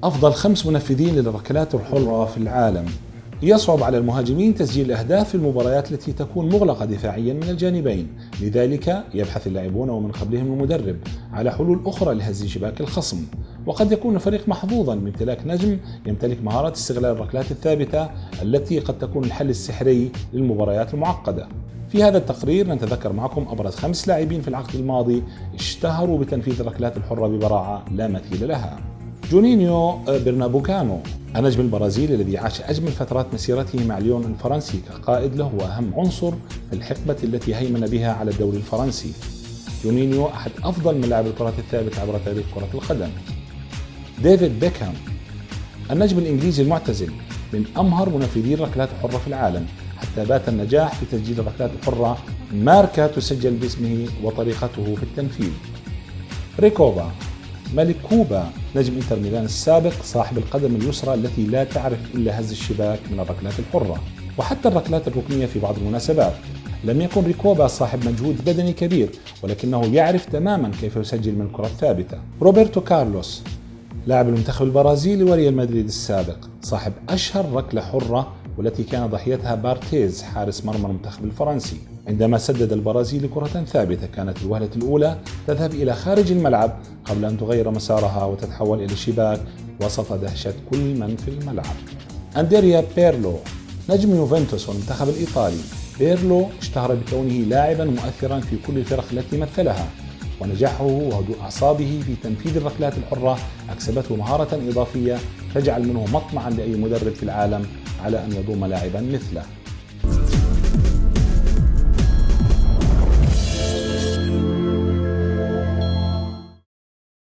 أفضل 5 منفذين للركلات الحرة في العالم. يصعب على المهاجمين تسجيل الأهداف في المباريات التي تكون مغلقة دفاعيا من الجانبين، لذلك يبحث اللاعبون ومن قبلهم المدرب على حلول أخرى لهز شباك الخصم. وقد يكون الفريق محظوظا بامتلاك نجم يمتلك مهارة استغلال الركلات الثابتة التي قد تكون الحل السحري للمباريات المعقدة. في هذا التقرير نتذكر معكم أبرز 5 لاعبين في العقد الماضي اشتهروا بتنفيذ الركلات الحرة ببراعة لا مثيل لها. جونينيو برنابوكانو، النجم البرازيلي الذي عاش أجمل فترات مسيرته مع ليون الفرنسي كقائد له وأهم عنصر في الحقبة التي هيمن بها على الدوري الفرنسي. جونينيو أحد أفضل ملاعب الكرة الثابتة عبر تاريخ كرة القدم. ديفيد بيكهام، النجم الإنجليزي المعتزل، من أمهر منفذي الركلات الحرة في العالم، حتى بات النجاح في تسجيل الركلات الحرة ماركة تسجل باسمه وطريقته في التنفيذ. ريكوبا، ملك كوبا، نجم انتر ميلان السابق، صاحب القدم اليسرى التي لا تعرف إلا هز الشباك من الركلات الحرة وحتى الركلات الركنية في بعض المناسبات. لم يكن ريكوبا صاحب مجهود بدني كبير، ولكنه يعرف تماما كيف يسجل من الكرة الثابتة. روبرتو كارلوس، لاعب المنتخب البرازيلي وريال مدريد السابق، صاحب أشهر ركلة حرة والتي كان ضحيتها بارتيز حارس مرمى المنتخب الفرنسي. عندما سدد البرازيل كرة ثابتة كانت الوهلة الأولى تذهب إلى خارج الملعب قبل أن تغير مسارها وتتحول إلى الشباك وسط دهشة كل من في الملعب. أندريا بيرلو، نجم يوفنتوس والمنتخب الإيطالي. بيرلو اشتهر بكونه لاعبا مؤثرا في كل الفرق التي مثلها، ونجاحه وهدوء أعصابه في تنفيذ الركلات الحرة أكسبته مهارة إضافية تجعل منه مطمعا لأي مدرب في العالم على أن يضم لاعبا مثله.